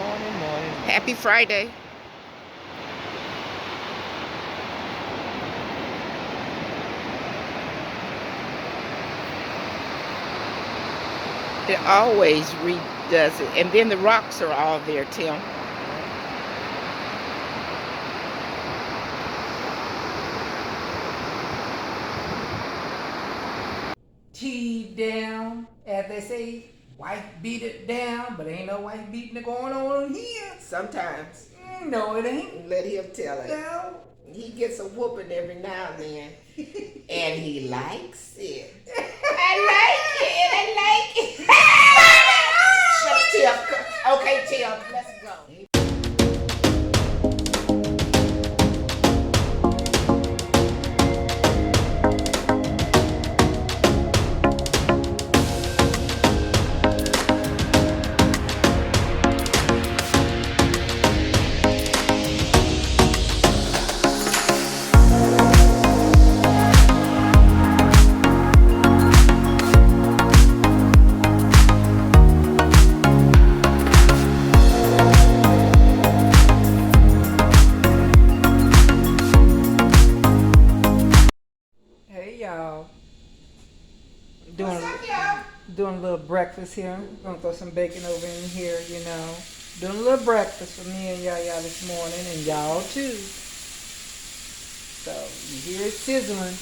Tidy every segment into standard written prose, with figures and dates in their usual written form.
morning. Happy Friday. It always redoes it. And then the rocks are all there, Tim. Tea down, as they say, wife beat it down, but ain't no wife beating it going on here. Sometimes. No, it ain't. Let him tell it. No. He gets a whooping every now and then. And he likes it. I like it. Shut up, Tim. Okay, Tim, let's go. Y'all, doing a little breakfast here. Gonna throw some bacon over in here, you know. Doing a little breakfast for me and Yaya this morning, and y'all too. So you hear it sizzling.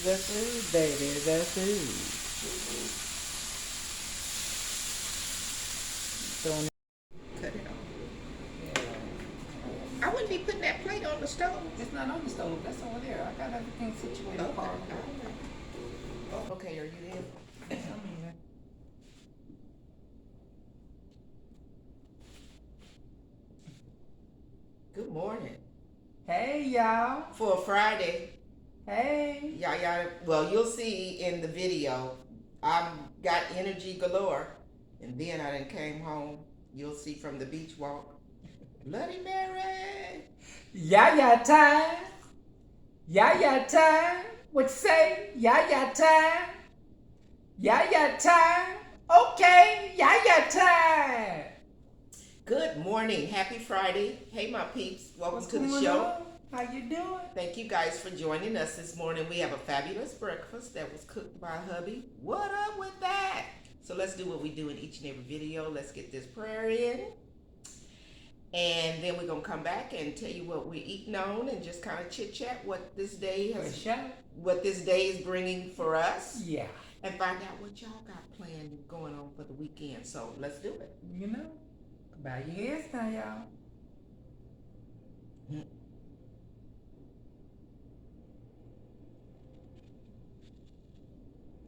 The food, baby, the food. Throwing Cut it off. I wouldn't be putting that plate on the stove. It's not on the stove. That's over there. I got everything situated. Okay, are you there? I'm here. Good morning. Hey, y'all. For a Friday. Hey. Yaya, well, you'll see in the video, I've got energy galore. And then I done came home. You'll see from the beach walk. Bloody Mary. Yaya time. Yaya time. What you say? Yaya time. Yaya time. Okay, Yaya time. Good morning. Happy Friday. Hey, my peeps. Welcome What's to the going show. on? How you doing? Thank you guys for joining us this morning. We have a fabulous breakfast that was cooked by Hubby. What up with that? So let's do what we do in each and every video. Let's get this prayer in. And then we're going to come back and tell you what we're eating on and just kind of chit-chat what this day is bringing for us. Yeah. And find out what y'all got planned and going on for the weekend. So let's do it. You know, bow your heads now, y'all.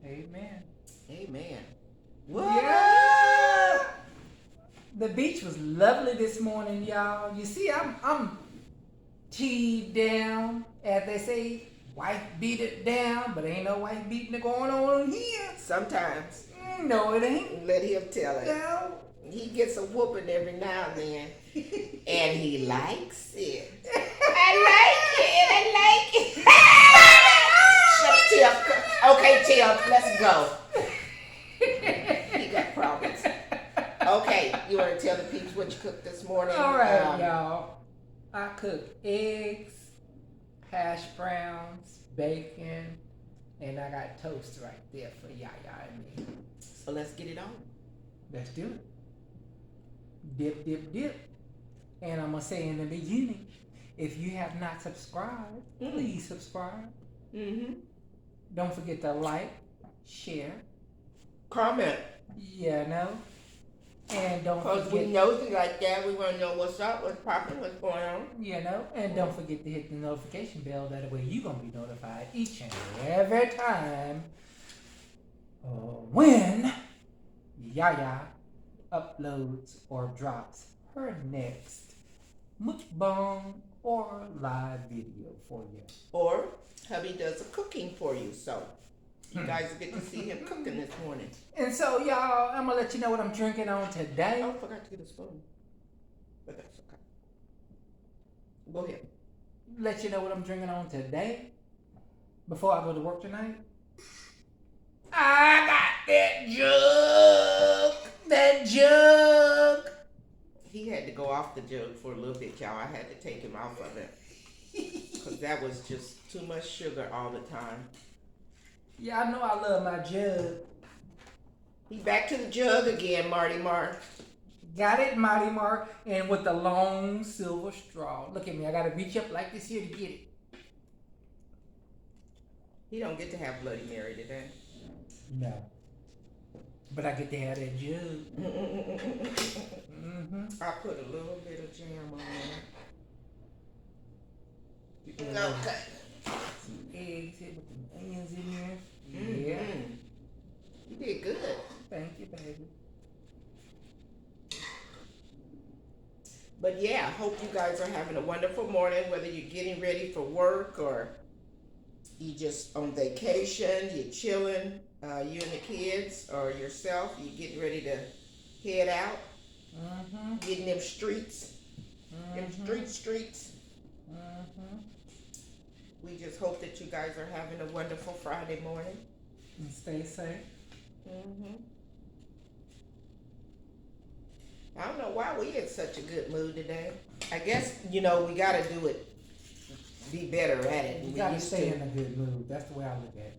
Amen. Amen. Yeah. The beach was lovely this morning, y'all. You see, I'm teed down, as they say. Wife beat it down, but ain't no wife beating it going on here. Sometimes. No, it ain't. Let him tell it. No. He gets a whooping every now and then. And he likes it. I like it. Shut up, Tim. Okay, Tim, let's go. He got problems. Okay, you want to tell the peeps what you cooked this morning? All right, y'all. I cooked eggs, hash browns, bacon, and I got toast right there for Yaya and me. So let's get it on. Let's do it. Dip, dip, dip. And I'm going to say in the beginning, if you have not subscribed, please subscribe. Mm-hmm. Don't forget to like, share, comment. You know. And don't forget. Because we nosy like that. We want to know what's up, what's popping, what's going on. You know. And don't forget to hit the notification bell. That way you're going to be notified each and every time when Yaya uploads or drops her next mukbang or live video for you. Or hubby does a cooking for you, so you guys get to see him cooking this morning. And so, y'all, I'm going to let you know what I'm drinking on today. Oh, I forgot to get a spoon. But that's okay. Go ahead. Let you know what I'm drinking on today. Before I go to work tonight. I got that jug go off the jug for a little bit, y'all. I had to take him off of it. Because that was just too much sugar all the time. Yeah, I know I love my jug. He back to the jug again, Marty Mark. Got it, Mighty Mark, and with the long silver straw. Look at me, I gotta reach up like this here to get it. He don't get to have Bloody Mary today. No. But I get to have that jug. I put a little bit of jam on there. Yeah. Okay. Some eggs here with some onions in there. Mm-hmm. Yeah. You did good. Thank you, baby. But yeah, I hope you guys are having a wonderful morning, whether you're getting ready for work or you just on vacation, you're chilling, you and the kids or yourself, you getting ready to head out, getting them streets, them streets. We just hope that you guys are having a wonderful Friday morning. And stay safe. I don't know why we in such a good mood today. I guess, you know, we gotta do it, be better at it. You gotta stay in a good mood. That's the way I look at it.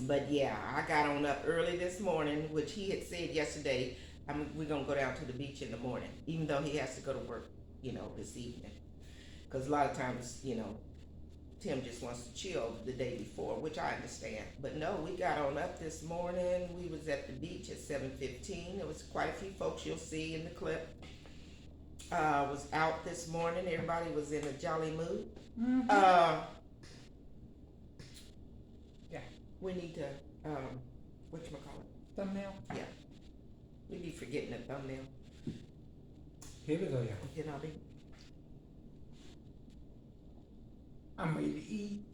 But yeah, I got on up early this morning, which he had said yesterday, we're gonna go down to the beach in the morning, even though he has to go to work, you know, this evening. Because a lot of times, you know, Tim just wants to chill the day before, which I understand. But no, we got on up this morning. We was at the beach at 7:15. There was quite a few folks you'll see in the clip. Was out this morning. Everybody was in a jolly mood. Yeah. We need to, whatchamacallit? Thumbnail. Yeah. We be forgetting the thumbnail. Here we go, y'all. You know what I mean? I'm ready to eat.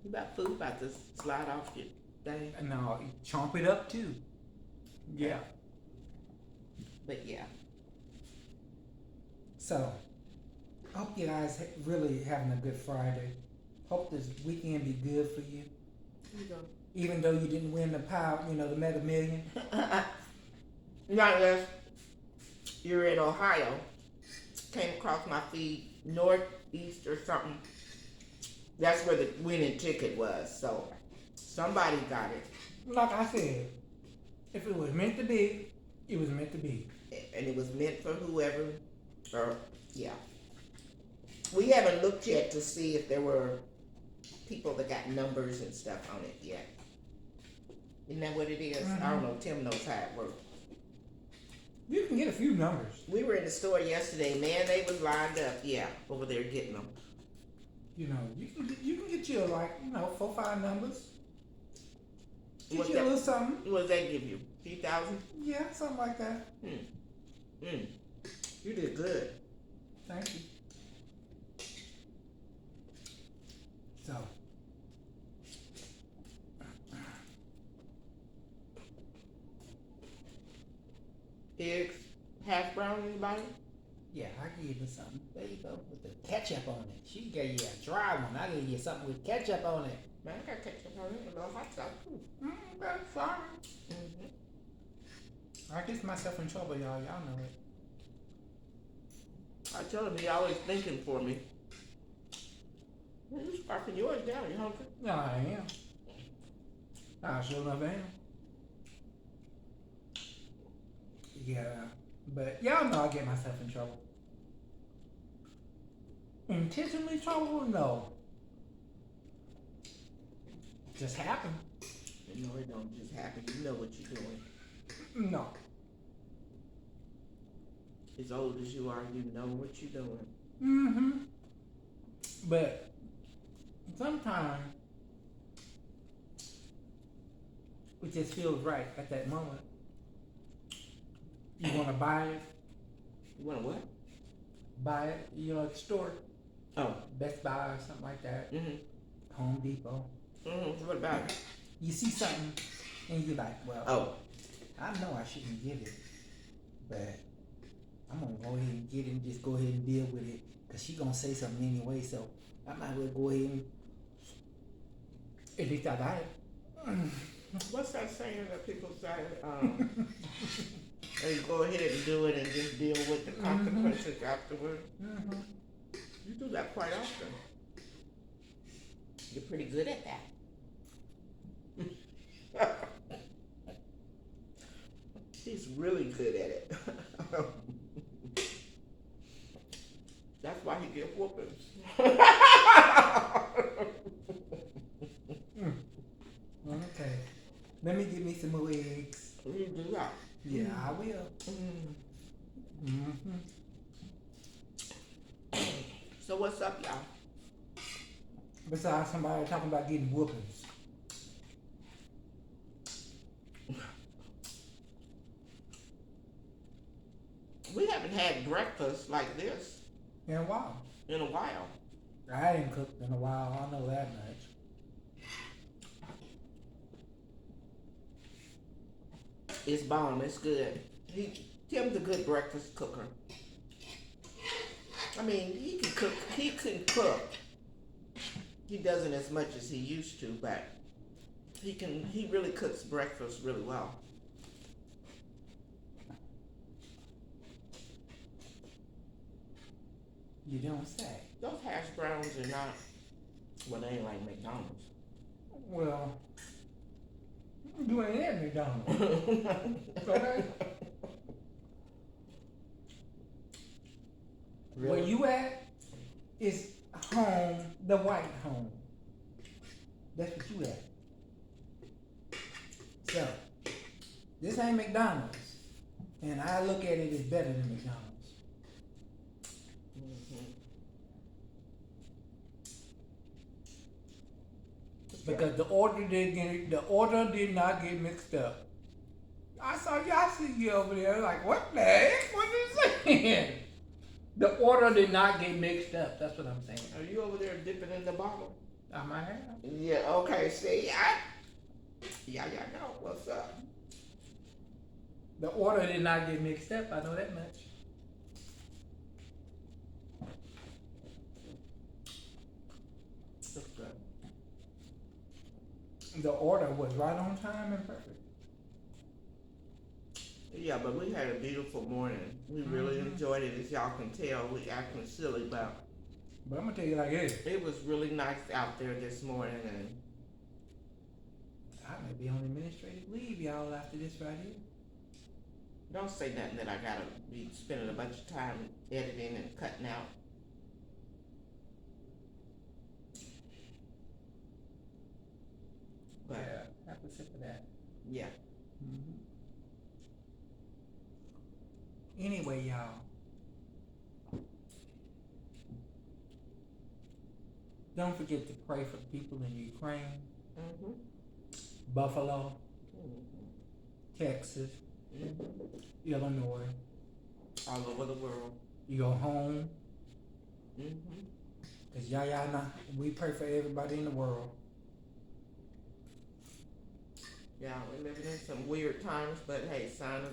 You got food about to slide off your thing. No, chomp it up too. Yeah. But yeah. So, hope you guys really having a good Friday. Hope this weekend be good for you. Here you go. Even though you didn't win the power, you know, the Mega Million. Not unless you're in Ohio. Came across my feed, Northeast or something. That's where the winning ticket was. So somebody got it. Like I said, if it was meant to be, it was meant to be. And it was meant for whoever, or yeah. We haven't looked yet to see if there were people that got numbers and stuff on it yet. Isn't that what it is? I don't know. Tim knows how it works. You can get a few numbers. We were in the store yesterday. Man, they was lined up. Yeah, over there getting them. You know, you can get you like, you know, 4 or 5 numbers. Get What's you a that? little something. What does that give you? 3,000? Yeah, something like that. You did good. Thank you. So. Eggs, hash brown, anybody? Yeah, I gave you something. There you go, with the ketchup on it. She gave you a dry one. I gave you something with ketchup on it. Man, I got ketchup on it. A little hot sauce too. Okay, sorry. I get myself in trouble, y'all. Y'all know it. I tell him he always thinking for me. You scarfing yours down. You hungry? No, I am. I sure enough am. Yeah, but y'all know I get myself in trouble. Intentionally trouble? No. Just happen. You know it don't just happen. You know what you're doing. No. As old as you are, you know what you're doing. But sometimes it just feels right at that moment. You want to buy it. You want to what? Buy it, you know, at the store. Oh. Best Buy or something like that. Home Depot. What about it? You see something and you're like, well, I know I shouldn't get it, but I'm going to go ahead and get it and just go ahead and deal with it because she's going to say something anyway, so I might as well go ahead and at least I got it. What's that saying that people say? And you go ahead and do it and just deal with the consequences afterward. You do that quite often. You're pretty good at that. He's really good at it. That's why he gets whoopings. Okay. Let me get me some more eggs. You do that. Yeah, I will. So what's up, y'all? Besides somebody talking about getting whoopings. We haven't had breakfast like this In a while. in a while. I ain't cooked in a while, I know that much. It's bomb. It's good. Tim's a good breakfast cooker. I mean, he can cook. He can cook. He doesn't as much as he used to, but he can. He really cooks breakfast really well. You don't say. Those hash browns are not. Well, they ain't like McDonald's. Well, you ain't at McDonald's. Okay? Where you at is home, the white home. That's what you at. So, this ain't McDonald's. And I look at it as better than McDonald's. Because the order did not get mixed up. I saw y'all see you over there like, what the heck? What are you saying? The order did not get mixed up. That's what I'm saying. Are you over there dipping in the bottle? I might have. Yeah. Okay. See, y'all know what's up. The order did not get mixed up. I know that much. That's good. The order was right on time and perfect. Yeah, but we had a beautiful morning. We really enjoyed it, as y'all can tell. We acting silly, but I'm gonna tell you like this. it was really nice out there this morning, and I may be on administrative leave, y'all, after this right here. don't say nothing that I gotta be spending a bunch of time editing and cutting out. But Yeah, have to sit for that. yeah. Anyway, y'all. Don't forget to pray for the people in Ukraine, Buffalo, Texas, Illinois. All over the world. You go home. Cause we pray for everybody in the world. Yeah, we're living in some weird times, but hey, sign of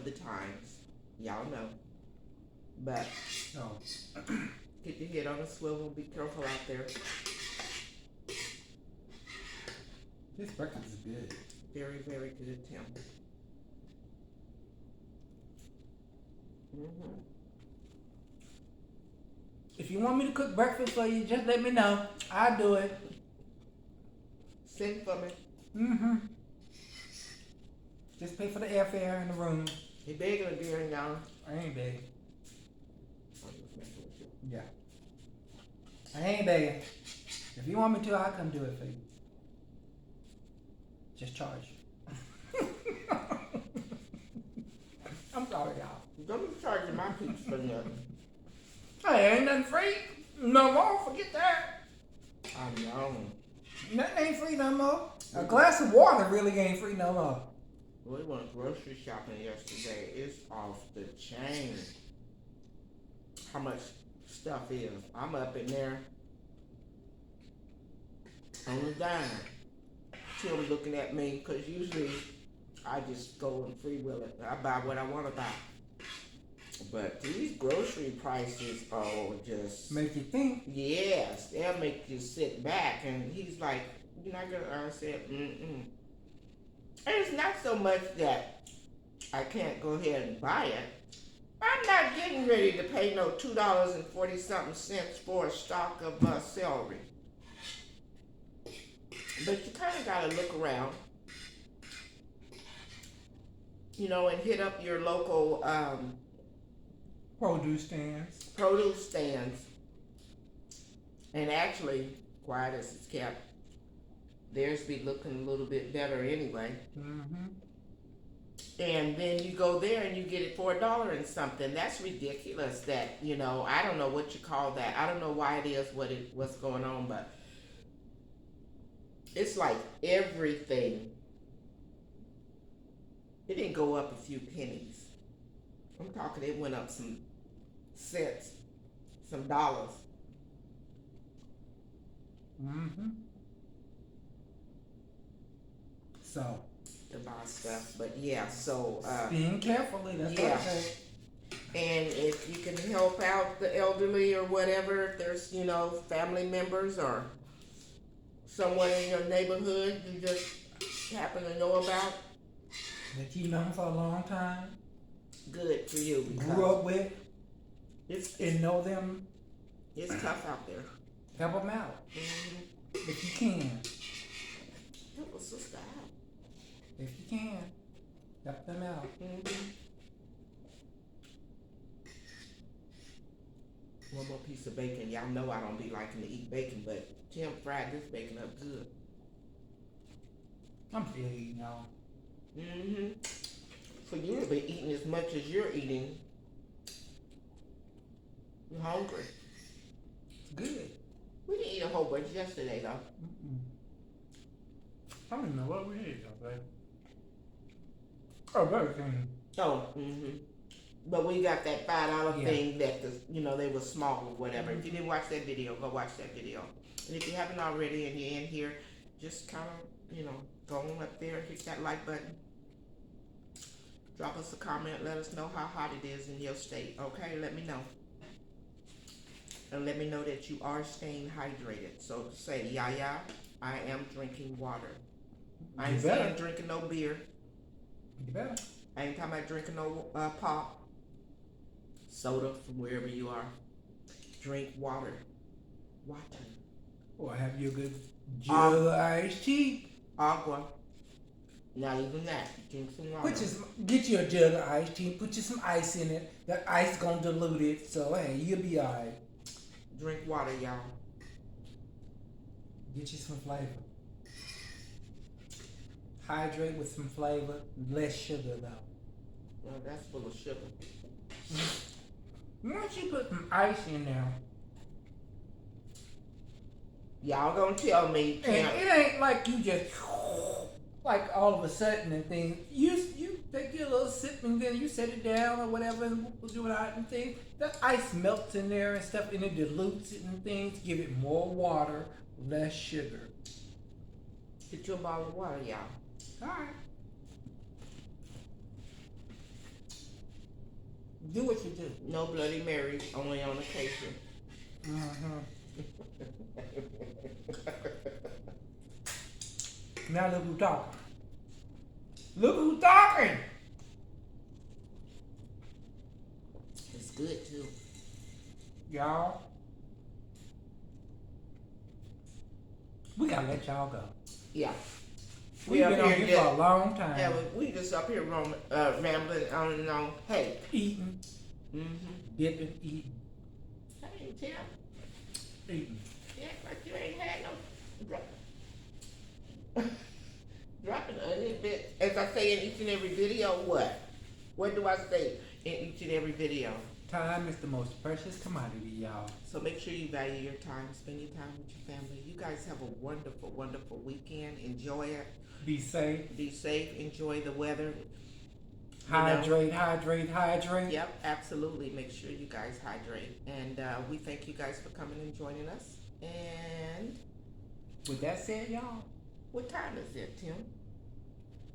the times. Y'all know. But So, keep your head on a swivel. Be careful out there. this breakfast is good. Very, very good, Tim. If you want me to cook breakfast for you, just let me know. I'll do it. Send for me. Just pay for the airfare in the room. He begging again, y'all. I ain't begging. I'm just messing with you. Yeah. I ain't begging. If you want me to, I'll come do it for you. Just charge. I'm sorry, y'all. Don't be charging my peeps for nothing. Hey, ain't nothing free no more. Forget that. I know. Nothing ain't free no more. A glass of water really ain't free no more. We went grocery shopping yesterday. It's off the chain. How much stuff is? I'm up in there on the dime. Tim looking at me, because usually I just go and free will it. I buy what I want to buy. But these grocery prices are just... Make you think. Yes, they'll make you sit back. And he's like, you're not going to... I said, And it's not so much that I can't go ahead and buy it. I'm not getting ready to pay no $2.40-something for a stalk of celery. But you kind of got to look around, you know, and hit up your local Produce stands. And actually, quiet as it's kept, theirs be looking a little bit better anyway. Mm-hmm. And then you go there and you get it for $1 and something. That's ridiculous. That, you know, I don't know what you call that. I don't know why it is what's going on, but it's like everything. It didn't go up a few pennies. I'm talking it went up some cents, some dollars. Mm-hmm. So To buy stuff, but yeah, so being carefully, that's yeah. what I say. And if you can help out the elderly or whatever, if there's, you know, family members or someone in your neighborhood you just happen to know about, That you know for a long time, good for you. grew up with, It's know them, it's tough out there. help them out Mm-hmm. if you can. Help a sister out. If you can, help them out. Mm-hmm. One more piece of bacon. Y'all know I don't be liking to eat bacon, but Tim fried this bacon up good. I'm still eating, y'all. Mm-hmm. For you to be eating as much as you're eating, you're hungry. It's good. We didn't eat a whole bunch yesterday, though. Mm-mm. I don't even know what we ate, though, babe. Oh, Burger King. Oh, mm-hmm. But we got that $5 Yeah. thing that they were small or whatever. If you didn't watch that video, go watch that video. And if you haven't already and you're in here, just kind of, go on up there, hit that like button. Drop us a comment, let us know how hot it is in your state, okay? Let me know. And let me know that you are staying hydrated. So say, Yaya, I am drinking water. I ain't saying drinking no beer. You better. I ain't talking about drinking no pop, soda from wherever you are. Drink water. Water. Or have you a good jug of iced tea. Agua. Not even that. Drink some water. Get you a jug of iced tea, put you some ice in it. That ice gonna dilute it, so hey, you'll be alright. Drink water, y'all. Get you some flavor. Hydrate with some flavor, less sugar though. Well, that's full of sugar. Once you put some ice in there, Y'all gonna tell me. and it ain't like you just like all of a sudden and things. You take your little sip and then you set it down or whatever and do it out and things. That ice melts in there and stuff and it dilutes it and things. Give it more water, less sugar. Get you a bottle of water, y'all. Alright. Do what you do. No Bloody Marys, only on occasion. Now look who's talking. Look who's talking! It's good too. Y'all. We gotta let y'all go. Yeah. We've been on here for a long time. Yeah, we just up here rambling on and on. Hey. Eating. Mm-hmm. Dipping, eating. Hey, Tim. Eating. Yeah, like you ain't had no dropping a little bit. As I say in each and every video, what? What do I say in each and every video? Time is the most precious commodity, y'all. So make sure you value your time. Spend your time with your family. You guys have a wonderful, wonderful weekend. Enjoy it. Be safe. Be safe. Enjoy the weather. Hydrate. Yep, absolutely. Make sure you guys hydrate. And we thank you guys for coming and joining us. And With that said, y'all, what time is it, Tim?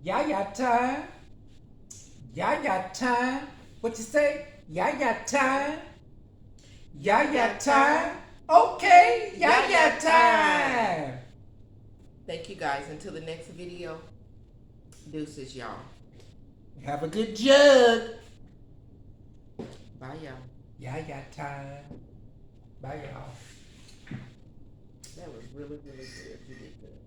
y'all got time. Y'all got time. What you say? Y'all got time. Y'all got time. Okay, y'all got time. Thank you guys. Until the next video. Deuces, y'all. Have a good jug. Bye, y'all. Y'all got time. Bye, y'all. That was really, really good. You did good.